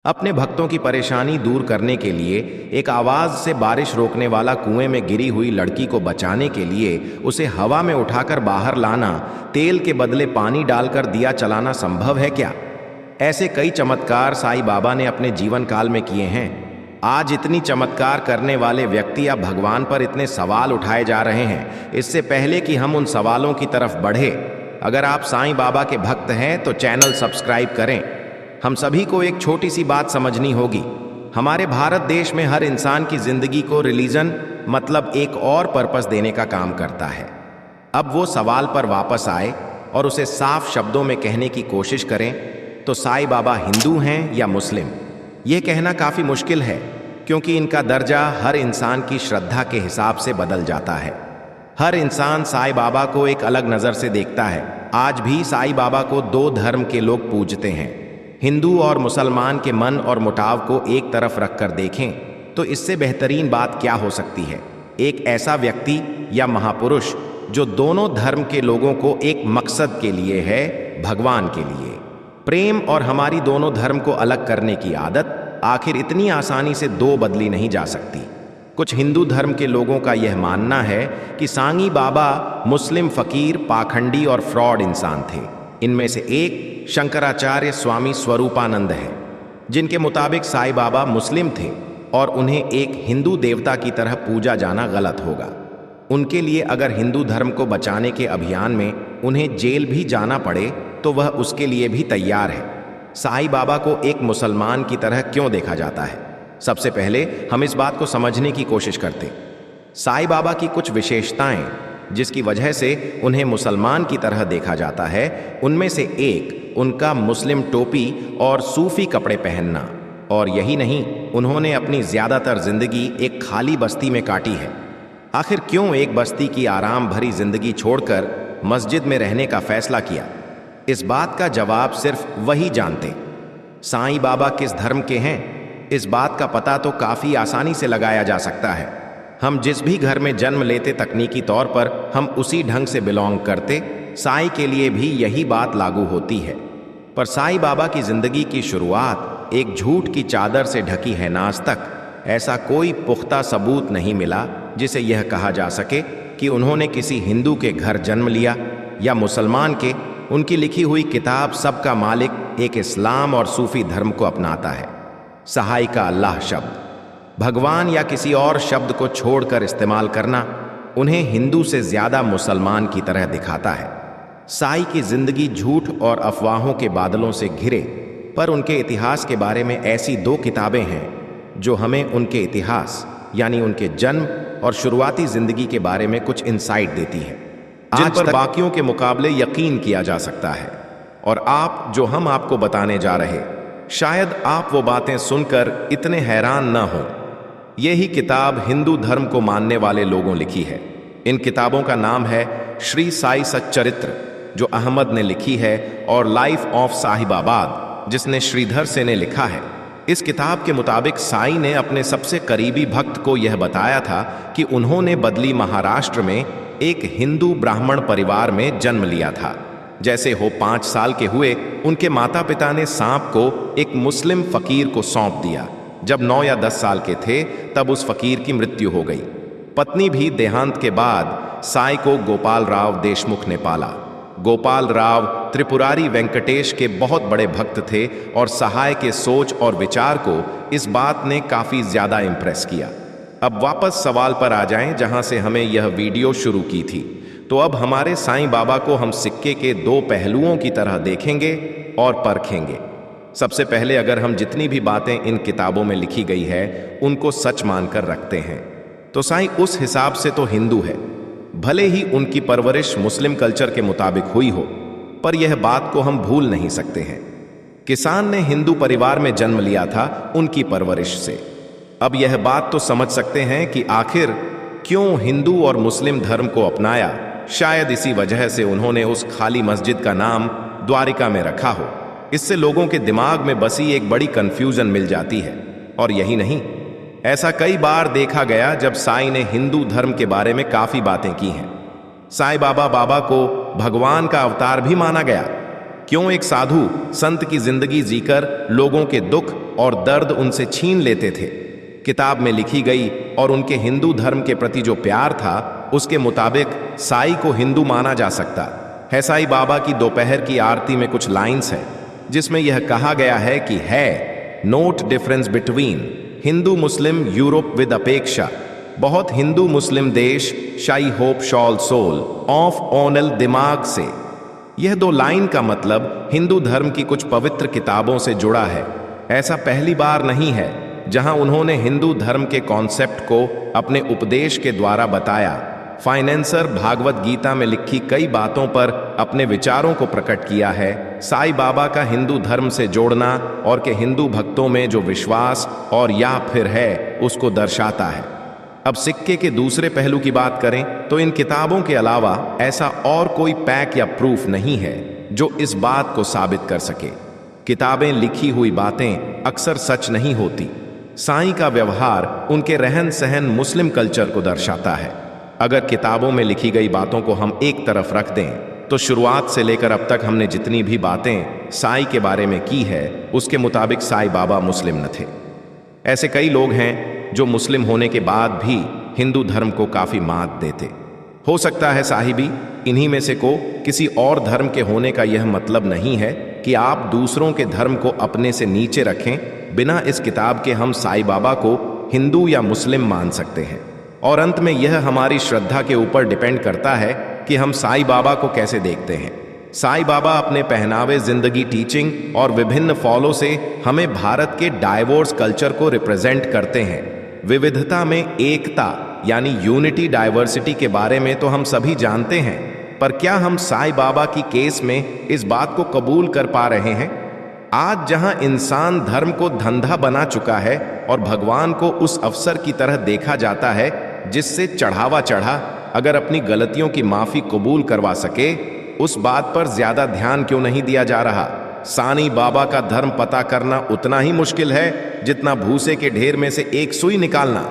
अपने भक्तों की परेशानी दूर करने के लिए एक आवाज से बारिश रोकने वाला कुएं में गिरी हुई लड़की को बचाने के लिए उसे हवा में उठाकर बाहर लाना, तेल के बदले पानी डालकर दिया चलाना संभव है क्या? ऐसे कई चमत्कार साईं बाबा ने अपने जीवन काल में किए हैं। आज इतनी चमत्कार करने वाले व्यक्ति या भगवान पर इतने सवाल उठाए जा रहे हैं। इससे पहले कि हम उन सवालों की तरफ बढ़े, अगर आप साईं बाबा के भक्त हैं तो चैनल सब्सक्राइब करें। हम सभी को एक छोटी सी बात समझनी होगी। हमारे भारत देश में हर इंसान की जिंदगी को रिलीजन मतलब एक और पर्पस देने का काम करता है। अब वो सवाल पर वापस आए और उसे साफ शब्दों में कहने की कोशिश करें तो साईं बाबा हिंदू हैं या मुस्लिम? ये कहना काफी मुश्किल है, क्योंकि इनका दर्जा हर इंसान की श्रद्धा के हिसाब से बदल जाता है। हर इंसान साईं बाबा को एक अलग नजर से देखता है। आज भी साईं बाबा को दो धर्म के लोग पूजते हैं। हिंदू और मुसलमान के मन और मुटाव को एक तरफ रखकर देखें तो इससे बेहतरीन बात क्या हो सकती है? एक ऐसा व्यक्ति या महापुरुष जो दोनों धर्म के लोगों को एक मकसद के लिए है, भगवान के लिए। प्रेम और हमारी दोनों धर्म को अलग करने की आदत आखिर इतनी आसानी से दो बदली नहीं जा सकती। कुछ हिंदू धर्म के लोगों का यह मानना है कि साईं बाबा मुस्लिम फकीर, पाखंडी और फ्रॉड इंसान थे। इनमें से एक शंकराचार्य स्वामी स्वरूपानंद है, जिनके मुताबिक साईं बाबा मुस्लिम थे और उन्हें एक हिंदू देवता की तरह पूजा जाना गलत होगा। उनके लिए अगर हिंदू धर्म को बचाने के अभियान में उन्हें जेल भी जाना पड़े तो वह उसके लिए भी तैयार है। साईं बाबा को एक मुसलमान की तरह क्यों देखा जाता है? सबसे पहले हम इस बात को समझने की कोशिश करते। साईं बाबा की कुछ विशेषताएं जिसकी वजह से उन्हें मुसलमान की तरह देखा जाता है, उनमें से एक उनका मुस्लिम टोपी और सूफी कपड़े पहनना। और यही नहीं, उन्होंने अपनी ज्यादातर जिंदगी एक खाली बस्ती में काटी है। आखिर क्यों एक बस्ती की आराम भरी जिंदगी छोड़कर मस्जिद में रहने का फैसला किया? इस बात का जवाब सिर्फ वही जानते। साईं बाबा किस धर्म के हैं, इस बात का पता तो काफी आसानी से लगाया जा सकता है। हम जिस भी घर में जन्म लेते, तकनीकी तौर पर हम उसी ढंग से बिलोंग करते। साईं के लिए भी यही बात लागू होती है। पर साईं बाबा की जिंदगी की शुरुआत एक झूठ की चादर से ढकी है। ना आज तक ऐसा कोई पुख्ता सबूत नहीं मिला जिसे यह कहा जा सके कि उन्होंने किसी हिंदू के घर जन्म लिया या मुसलमान के। उनकी लिखी हुई किताब सबका मालिक एक इस्लाम और सूफी धर्म को अपनाता है। सहाय का अल्लाह शब्द भगवान या किसी और शब्द को छोड़कर इस्तेमाल करना उन्हें हिंदू से ज्यादा मुसलमान की तरह दिखाता है। साईं की जिंदगी झूठ और अफवाहों के बादलों से घिरे, पर उनके इतिहास के बारे में ऐसी दो किताबें हैं जो हमें उनके इतिहास यानी उनके जन्म और शुरुआती जिंदगी के बारे में कुछ इंसाइट देती है, जिन पर बाकियों के मुकाबले यकीन किया जा सकता है। और आप जो हम आपको बताने जा रहे, शायद आप वो बातें सुनकर इतने हैरान न हो। यही किताब हिंदू धर्म को मानने वाले लोगों लिखी है। इन किताबों का नाम है श्री साई सच्चरित्र, जो अहमद ने लिखी है, और लाइफ ऑफ साहिबाबाद, जिसने श्रीधर से ने लिखा है। इस किताब के मुताबिक साईं ने अपने सबसे करीबी भक्त को यह बताया था कि उन्होंने बदली महाराष्ट्र में एक हिंदू ब्राह्मण परिवार में जन्म लिया था। जैसे हो 5 साल के हुए, उनके माता पिता ने सांप को एक मुस्लिम फकीर को सौंप दिया। जब 9 या 10 साल के थे तब उस फकीर की मृत्यु हो गई। पत्नी भी देहांत के बाद साईं को गोपाल राव देशमुख ने पाला। गोपाल राव त्रिपुरारी वेंकटेश के बहुत बड़े भक्त थे और सहाय के सोच और विचार को इस बात ने काफी ज्यादा इंप्रेस किया। अब वापस सवाल पर आ जाएं जहां से हमें यह वीडियो शुरू की थी। तो अब हमारे साईं बाबा को हम सिक्के के दो पहलुओं की तरह देखेंगे और परखेंगे। सबसे पहले, अगर हम जितनी भी बातें इन किताबों में लिखी गई है उनको सच मानकर रखते हैं तो साईं उस हिसाब से तो हिंदू है। भले ही उनकी परवरिश मुस्लिम कल्चर के मुताबिक हुई हो, पर यह बात को हम भूल नहीं सकते हैं। किसान ने हिंदू परिवार में जन्म लिया था उनकी परवरिश से। अब यह बात तो समझ सकते हैं कि आखिर क्यों हिंदू और मुस्लिम धर्म को अपनाया। शायद इसी वजह से उन्होंने उस खाली मस्जिद का नाम द्वारिका में रखा हो। इससे लोगों के दिमाग में बसी एक बड़ी कंफ्यूजन मिल जाती है। और यही नहीं, ऐसा कई बार देखा गया जब साईं ने हिंदू धर्म के बारे में काफी बातें की हैं। साईं बाबा को भगवान का अवतार भी माना गया। क्यों एक साधु संत की जिंदगी जीकर लोगों के दुख और दर्द उनसे छीन लेते थे। किताब में लिखी गई और उनके हिंदू धर्म के प्रति जो प्यार था, उसके मुताबिक साई को हिंदू माना जा सकता है। साई बाबा की दोपहर की आरती में कुछ लाइंस है जिसमें यह कहा गया है कि है note difference between Hindu Muslim Europe with अपेक्षा बहुत हिंदू मुस्लिम देश Shai Hope shawl soul of ओनल दिमाग से। यह दो लाइन का मतलब हिंदू धर्म की कुछ पवित्र किताबों से जुड़ा है। ऐसा पहली बार नहीं है जहां उन्होंने हिंदू धर्म के कॉन्सेप्ट को अपने उपदेश के द्वारा बताया। फाइनेंसर भागवत गीता में लिखी कई बातों पर अपने विचारों को प्रकट किया है। साई बाबा का हिंदू धर्म से जोड़ना और के हिंदू भक्तों में जो विश्वास और या फिर है उसको दर्शाता है। अब सिक्के के दूसरे पहलू की बात करें तो इन किताबों के अलावा ऐसा और कोई पैक या प्रूफ नहीं है जो इस बात को साबित कर सके। किताबें लिखी हुई बातें अक्सर सच नहीं होती। साईं का व्यवहार उनके रहन सहन मुस्लिम कल्चर को दर्शाता है। अगर किताबों में लिखी गई बातों को हम एक तरफ रख दें तो शुरुआत से लेकर अब तक हमने जितनी भी बातें साई के बारे में की है उसके मुताबिक साई बाबा मुस्लिम न थे। ऐसे कई लोग हैं जो मुस्लिम होने के बाद भी हिंदू धर्म को काफी मात देते। हो सकता है साहिबी इन्हीं में से को किसी और धर्म के होने का यह मतलब नहीं है कि आप दूसरों के धर्म को अपने से नीचे रखें। बिना इस किताब के हम साई बाबा को हिंदू या मुस्लिम मान सकते हैं। और अंत में यह हमारी श्रद्धा के ऊपर डिपेंड करता है कि हम साई बाबा को कैसे देखते हैं। साई बाबा अपने पहनावे, जिंदगी, टीचिंग और विभिन्न फॉलो से हमें भारत के डाइवोर्स कल्चर को रिप्रेजेंट करते हैं। विविधता में एकता यानी यूनिटी डाइवर्सिटी के बारे में तो हम सभी जानते हैं, पर क्या हम साई बाबा की केस में इस बात को कबूल कर पा रहे हैं? आज जहां इंसान धर्म को धंधा बना चुका है और भगवान को उस अवसर की तरह देखा जाता है जिससे चढ़ावा चढ़ा, अगर अपनी गलतियों की माफी कबूल करवा सके, उस बात पर ज्यादा ध्यान क्यों नहीं दिया जा रहा? साईं बाबा का धर्म पता करना उतना ही मुश्किल है जितना भूसे के ढेर में से एक सुई निकालना।